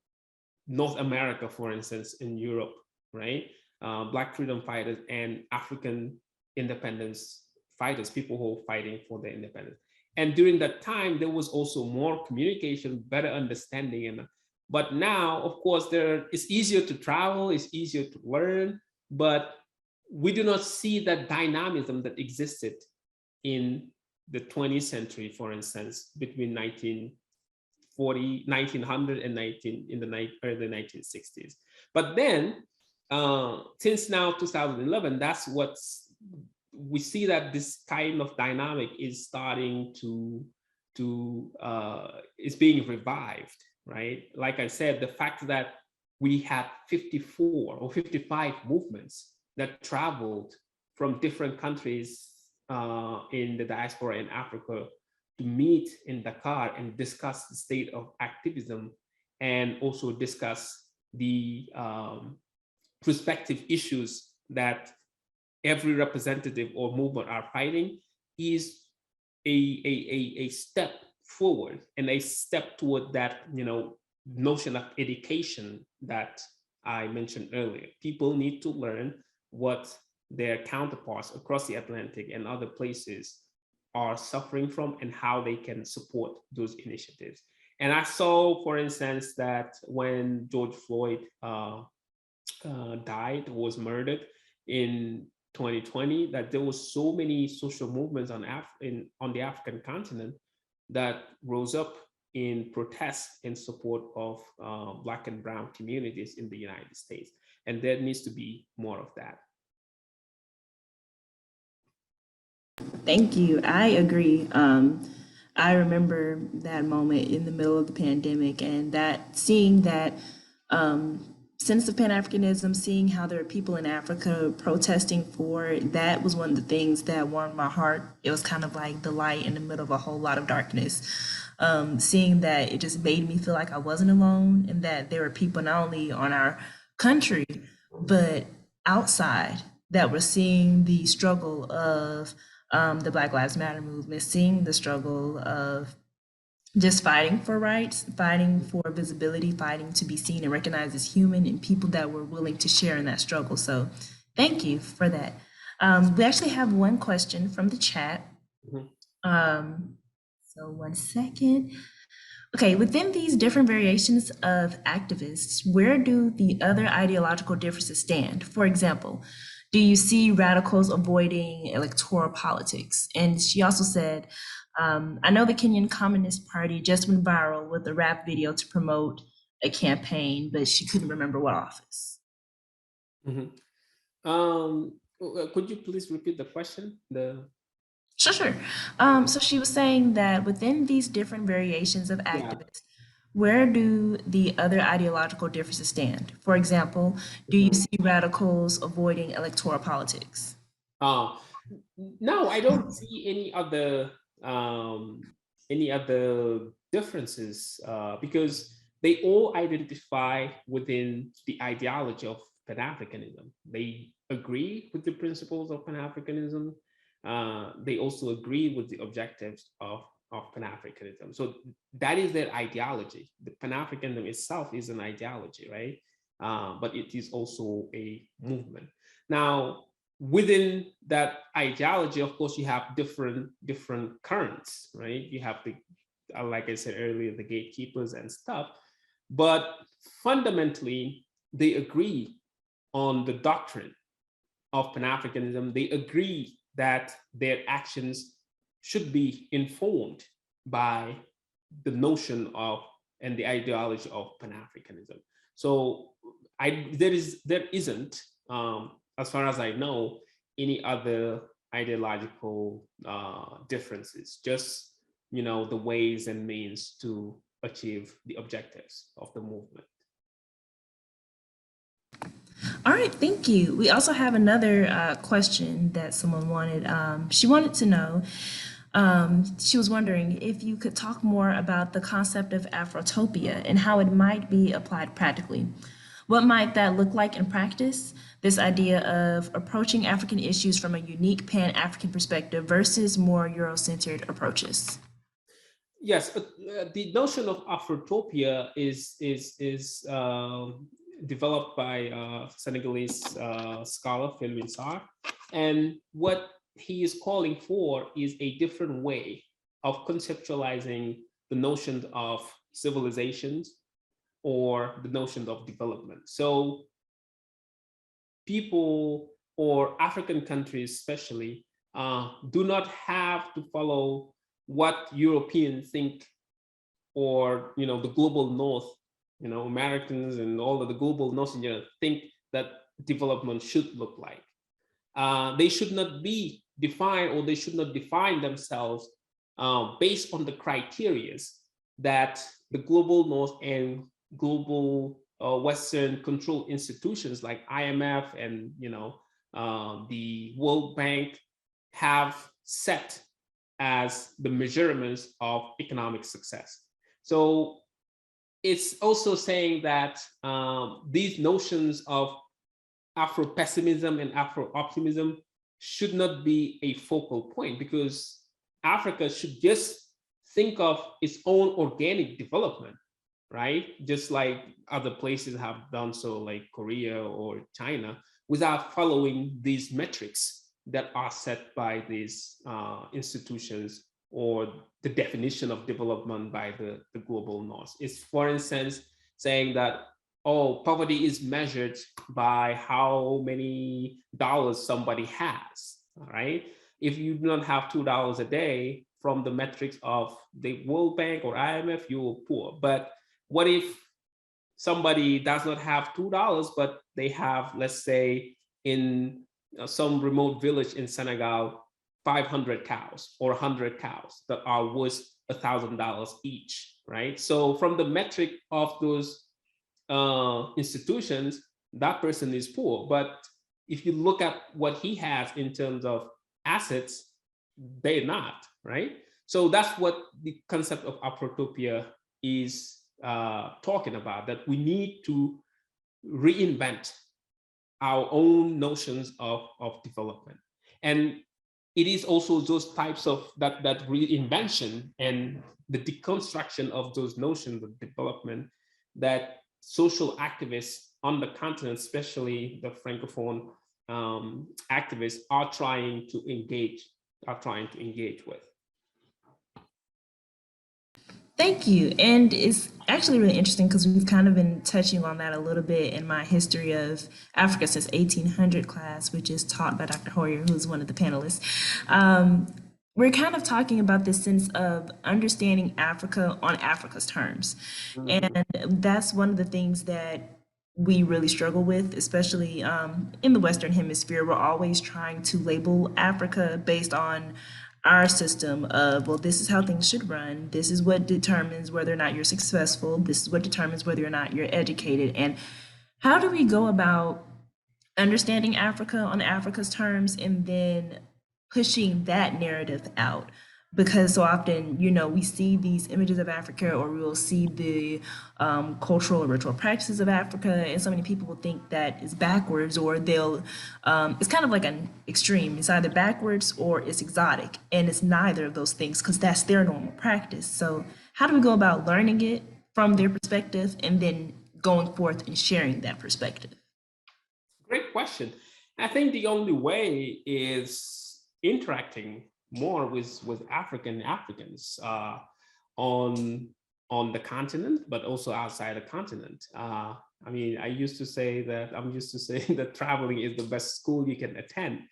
North America, for instance, in Europe, right? Black freedom fighters and African independence fighters, people who are fighting for their independence. And during that time, there was also more communication, better understanding. But now, of course, it's easier to travel, it's easier to learn, but we do not see that dynamism that existed in the 20th century, for instance, between 1900 and in the early 1960s. But then, since now 2011, that's we see that this kind of dynamic is starting is being revived, right? Like I said, the fact that we had 54 or 55 movements that traveled from different countries in the diaspora in Africa to meet in Dakar and discuss the state of activism, and also discuss the prospective issues that every representative or movement are fighting, is a step forward and a step toward that, you know, notion of education that I mentioned earlier. People need to learn what their counterparts across the Atlantic and other places are suffering from and how they can support those initiatives. And I saw, for instance, that when George Floyd was murdered in 2020, that there was so many social movements on the African continent that rose up in protest in support of Black and Brown communities in the United States. And there needs to be more of that. Thank you. I agree. I remember that moment in the middle of the pandemic, and that seeing that sense of Pan-Africanism, seeing how there are people in Africa protesting for it, that was one of the things that warmed my heart. It was kind of like the light in the middle of a whole lot of darkness. Seeing that, it just made me feel like I wasn't alone, and that there were people not only on our country, but outside, that were seeing the struggle of the Black Lives Matter movement, seeing the struggle of just fighting for rights, fighting for visibility, fighting to be seen and recognized as human, and people that were willing to share in that struggle. So thank you for that. We actually have one question from the chat. Mhm. So one second. Okay, within these different variations of activists, where do the other ideological differences stand? For example, do you see radicals avoiding electoral politics? And she also said, I know the Kenyan Communist Party just went viral with a rap video to promote a campaign, but she couldn't remember what office. Mhm. Could you please repeat the question? Sure. So she was saying that within these different variations of Yeah. activists, where do the other ideological differences stand? For example, do you Mhm. see radicals avoiding electoral politics? Uh, no, I don't see any other differences because they all identify within the ideology of Pan-Africanism. They agree with the principles of Pan-Africanism. They also agree with the objectives of Pan-Africanism. So that is their ideology. The Pan-Africanism itself is an ideology, right? But it is also a movement. Now, within that ideology, of course, you have different currents, right? You have the, like I said earlier, the gatekeepers and stuff, but fundamentally, they agree on the doctrine of Pan-Africanism. They agree that their actions should be informed by the notion of and the ideology of Pan-Africanism. So there isn't, as far as I know, any other ideological differences. Just the ways and means to achieve the objectives of the movement. All right, thank you. We also have another question that someone wanted. She wanted to know, she was wondering if you could talk more about the concept of Afrotopia and how it might be applied practically. What might that look like in practice? This idea of approaching African issues from a unique Pan-African perspective versus more Euro-centered approaches. Yes, but the notion of Afrotopia is developed by Senegalese scholar Philwin Sarr, and what he is calling for is a different way of conceptualizing the notion of civilizations or the notion of development. So people or African countries especially do not have to follow what Europeans think, or the global north, Americans and all of the global north in general think that development should look like. They should not be defined, or they should not define themselves based on the criterias that the global north and global Western control institutions like IMF and the World Bank have set as the measurements of economic success. So it's also saying that these notions of Afro-pessimism and Afro-optimism should not be a focal point, because Africa should just think of its own organic development, right? Just like other places have done so, like Korea or China, without following these metrics that are set by these institutions, or the definition of development by the global north. It's, for instance, saying that, oh, poverty is measured by how many dollars somebody has, all right? If you do not have $2 a day from the metrics of the World Bank or IMF, you're poor. But what if somebody does not have $2, but they have, let's say, in some remote village in Senegal, 500 cows or 100 cows that are worth $1,000 each, right? So from the metric of those institutions, that person is poor. But if you look at what he has in terms of assets, they're not, right? So that's what the concept of Afrotopia is talking about, that we need to reinvent our own notions of development. And it is also those types of that reinvention and the deconstruction of those notions of development that social activists on the continent, especially the Francophone activists, are trying to engage with. Thank you. And it's actually really interesting because we've kind of been touching on that a little bit in my History of Africa since 1800 class, which is taught by Dr. Hoyer, who's one of the panelists. We're kind of talking about this sense of understanding Africa on Africa's terms. And that's one of the things that we really struggle with, especially in the Western Hemisphere. We're always trying to label Africa based on our system of, well, this is how things should run. This is what determines whether or not you're successful. This is what determines whether or not you're educated. And how do we go about understanding Africa on Africa's terms and then pushing that narrative out? Because so often, we see these images of Africa, or we will see the cultural or ritual practices of Africa, and so many people will think that it's backwards, or it's kind of like an extreme. It's either backwards or it's exotic, and it's neither of those things because that's their normal practice. So how do we go about learning it from their perspective and then going forth and sharing that perspective? Great question. I think the only way is interacting more with African Africans on the continent, but also outside the continent. I mean, I'm used to saying that traveling is the best school you can attend.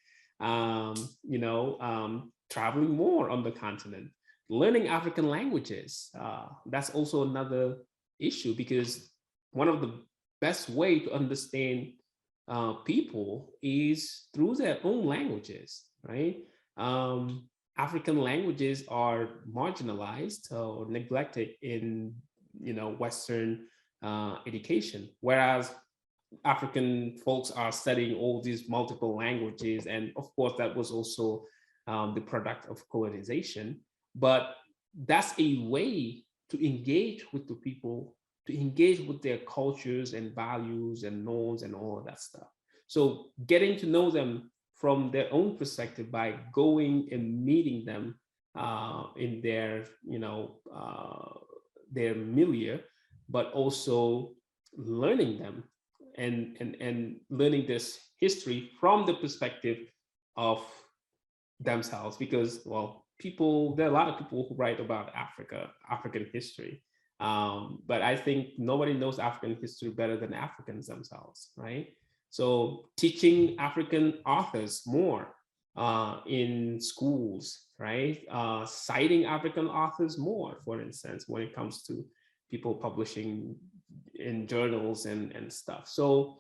Traveling more on the continent, learning African languages. That's also another issue, because one of the best way to understand people is through their own languages, right? African languages are marginalized or neglected in Western education, whereas African folks are studying all these multiple languages, and of course that was also the product of colonization. But that's a way to engage with the people, to engage with their cultures and values and norms and all of that stuff. So getting to know them from their own perspective by going and meeting them in their, their milieu, but also learning them and learning this history from the perspective of themselves. Because, well, there are a lot of people who write about African history, but I think nobody knows African history better than Africans themselves, right? So teaching African authors more in schools, right? Citing African authors more, for instance, when it comes to people publishing in journals and stuff. So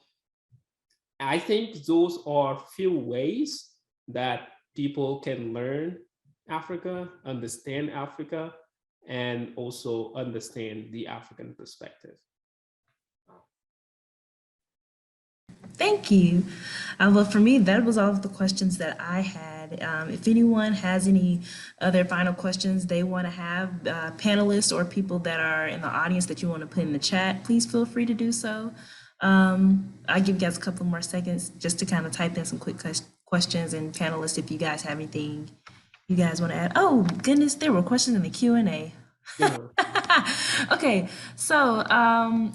I think those are few ways that people can learn Africa, understand Africa, and also understand the African perspective. Thank you. Well, for me, that was all of the questions that I had. If anyone has any other final questions they want to have, panelists or people that are in the audience that you want to put in the chat, please feel free to do so. I'll give you guys a couple more seconds just to kind of type in some quick questions, and panelists, if you guys have anything you guys want to add. Oh, goodness, there were questions in the Q&A. Okay, so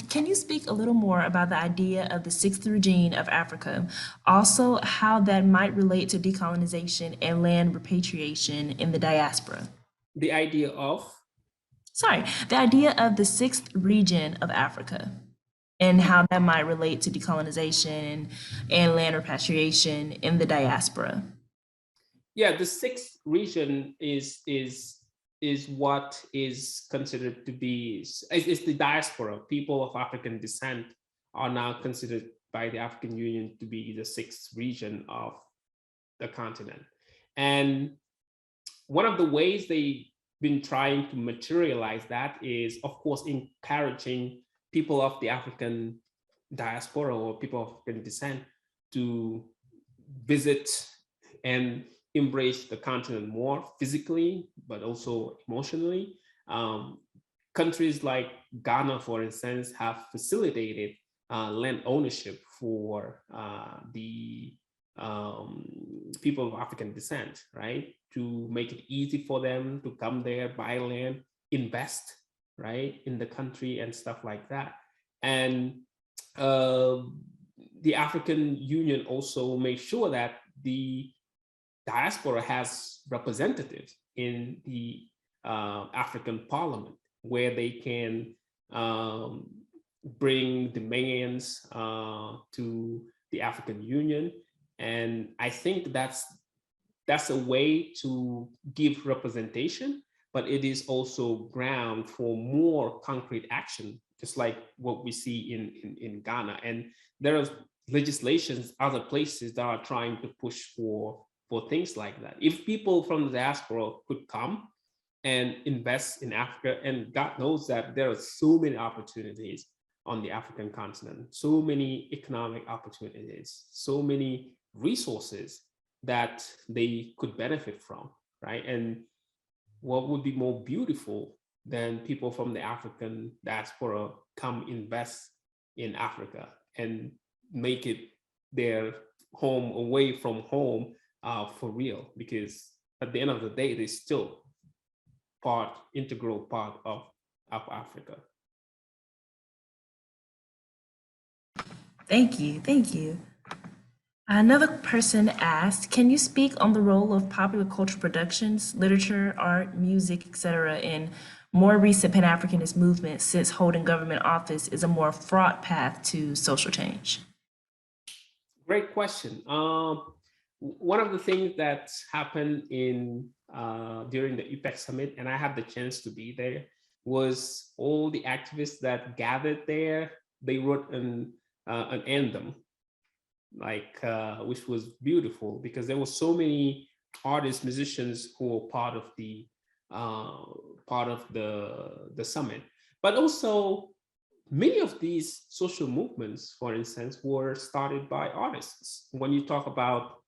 can you speak a little more about the idea of the sixth regime of Africa? Also, how that might relate to decolonization and land repatriation in the diaspora? The idea of? Sorry, the idea of the sixth region of Africa and how that might relate to decolonization and land repatriation in the diaspora. Yeah, the sixth region is what is considered to be, is the diaspora. People of African descent are now considered by the African Union to be the sixth region of the continent. And one of the ways they been trying to materialize that is, of course, encouraging people of the African diaspora or people of African descent to visit and embrace the continent more physically, but also emotionally. Countries like Ghana, for instance, have facilitated land ownership for the people of African descent, right? To make it easy for them to come there, buy land, invest, right, in the country and stuff like that. And the African Union also made sure that the diaspora has representatives in the African Parliament, where they can bring demands to the African Union. And I think that's a way to give representation, but it is also ground for more concrete action, just like what we see in Ghana. And there are legislations, other places that are trying to push for things like that. If people from the diaspora could come and invest in Africa, and God knows that there are so many opportunities on the African continent, so many economic opportunities, so many resources that they could benefit from, right? And what would be more beautiful than people from the African diaspora come invest in Africa and make it their home away from home for real, because at the end of the day, they're still integral part of Africa. Thank you, thank you. Another person asked, can you speak on the role of popular cultural productions, literature, art, music, etc., in more recent Pan-Africanist movements, since holding government office is a more fraught path to social change? Great question. One of the things that happened during the IPEC summit, and I had the chance to be there, was all the activists that gathered there, they wrote an anthem, which was beautiful, because there were so many artists, musicians who were part of the summit. But also, many of these social movements, for instance, were started by artists. When you talk about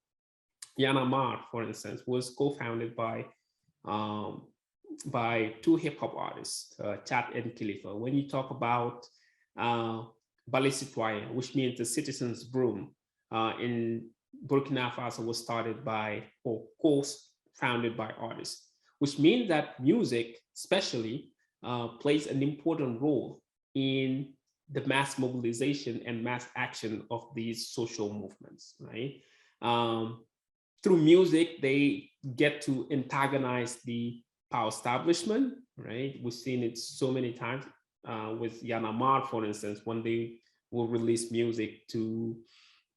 Yaramar, for instance, was co-founded by two hip hop artists, Chat and Khalifa. When you talk about Ballet Citoyen, which means the citizen's broom, in Burkina Faso, was started by, or co-founded by artists, which means that music, especially, plays an important role in the mass mobilization and mass action of these social movements, right? Through music, they get to antagonize the power establishment, right? We've seen it so many times with Yaramar, for instance, when they will release music to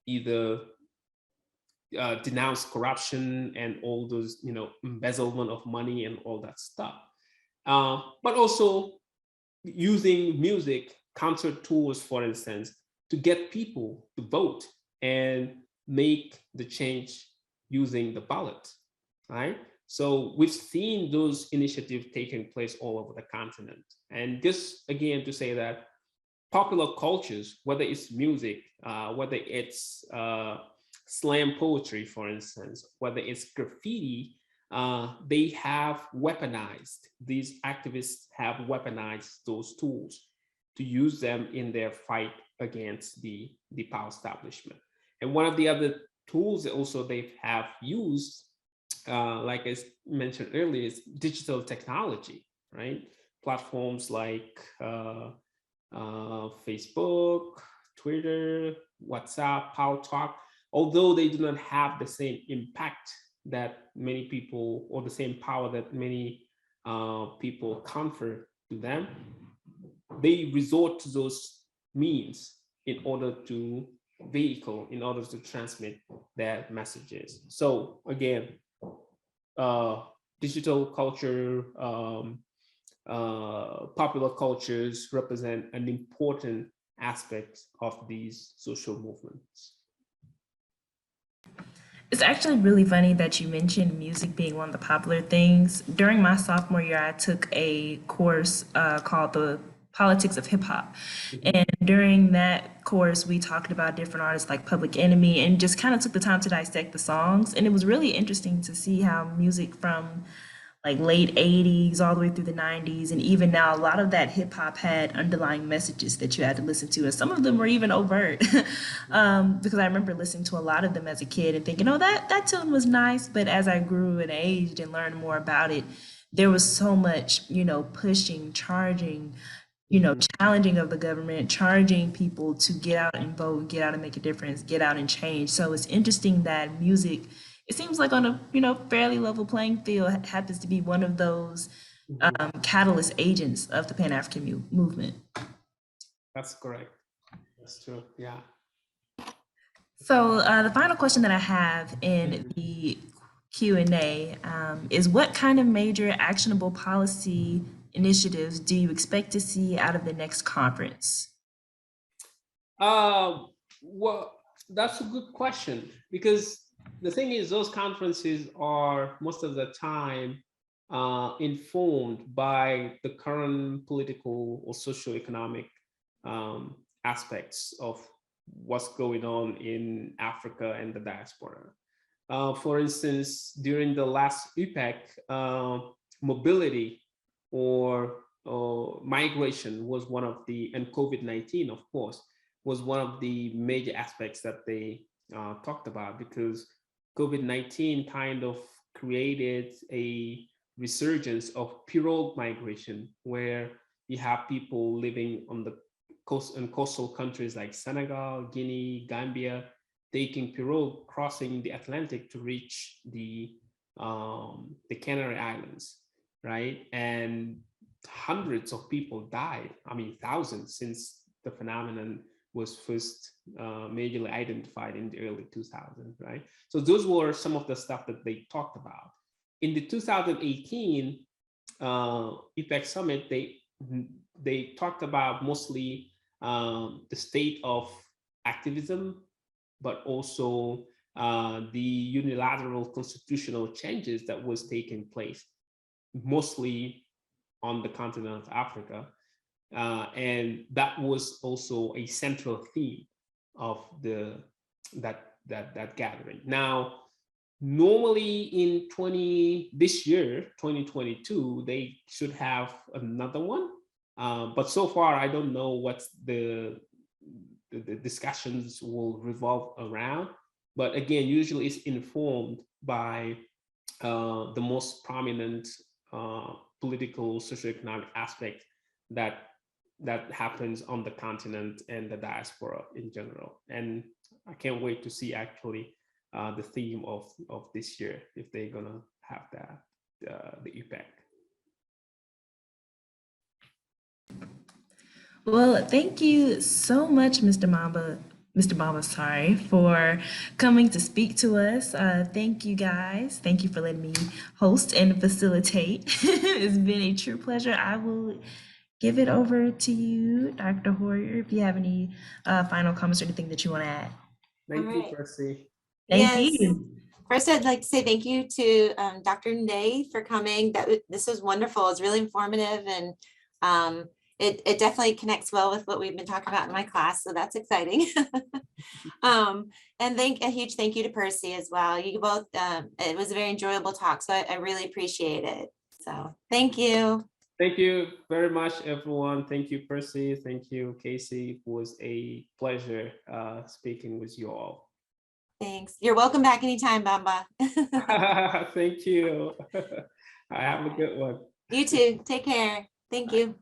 either denounce corruption and all those, embezzlement of money and all that stuff. But also using music, concert tours, for instance, to get people to vote and make the change using the ballot, right? So we've seen those initiatives taking place all over the continent. And just again to say that popular cultures, whether it's music, whether it's slam poetry, for instance, whether it's graffiti, they have weaponized, these activists have weaponized those tools to use them in their fight against the power establishment. And one of the other tools that also they have used, like I mentioned earlier, is digital technology, right? Platforms like Facebook, Twitter, WhatsApp, Power Talk, although they do not have the same impact that many people, or the same power that many people confer to them, they resort to those means in order to vehicle, in order to transmit their messages. So again, digital culture, popular cultures represent an important aspect of these social movements. It's actually really funny that you mentioned music being one of the popular things. During my sophomore year, I took a course called the Politics of Hip Hop. Mhm. And during that course, we talked about different artists like Public Enemy and just kind of took the time to dissect the songs. And it was really interesting to see how music from like late 80s all the way through the 90s and even now a lot of that hip hop had underlying messages that you had to listen to and some of them were even overt because I remember listening to a lot of them as a kid and thinking oh that tune was nice but as I grew and aged and learned more about it there was so much pushing charging Mhm. challenging of the government, charging people to get out and vote, get out and make a difference, get out and change. So it's interesting that music, it seems like on a, fairly level playing field, happens to be one of those Mhm. catalyst agents of the Pan-African movement. That's correct. That's true. Yeah. So the final question that I have in Mhm. the Q&A is what kind of major actionable policy initiatives do you expect to see out of the next conference? Well, that's a good question because the thing is, those conferences are most of the time informed by the current political or socio-economic aspects of what's going on in Africa and the diaspora. For instance, during the last UPEC, mobility or migration was one of the, and COVID-19, of course, was one of the major aspects that they talked about because COVID-19 kind of created a resurgence of pirogue migration where you have people living on the coast and coastal countries like Senegal, Guinea, Gambia, taking pirogue, crossing the Atlantic to reach the Canary Islands, right? And hundreds of people died. I mean, thousands since the phenomenon was first majorly identified in the early 2000s, right? So those were some of the stuff that they talked about. In the 2018 IPEC summit, they talked about mostly the state of activism, but also the unilateral constitutional changes that was taking place, mostly on the continent of Africa. And that was also a central theme of that gathering. Now, normally in this year, 2022, they should have another one. But so far, I don't know what the discussions will revolve around. But again, usually it's informed by the most prominent political, socioeconomic aspect that happens on the continent and the diaspora in general. And I can't wait to see actually the theme of this year if they're gonna have that the IPEC. Well, thank you so much, Mr. Bamba, sorry, for coming to speak to us. Thank you guys. Thank you for letting me host and facilitate. It's been a true pleasure. I will give it over to you, Dr. Hoyer, if you have any final comments or anything that you want to add. All Thank you, right. Percy. Thank Yes. you. First, I'd like to say thank you to Dr. Ndiaye for coming. This was wonderful. It's really informative, and it definitely connects well with what we've been talking about in my class. So that's exciting. And a huge thank you to Percy as well. You both. It was a very enjoyable talk, so I really appreciate it. So thank you. Thank you very much, everyone. Thank you, Percy. Thank you, Casey. It was a pleasure speaking with you all. Thanks. You're welcome back anytime, Bamba. Thank you. I have a good one. You too. Take care. Thank you.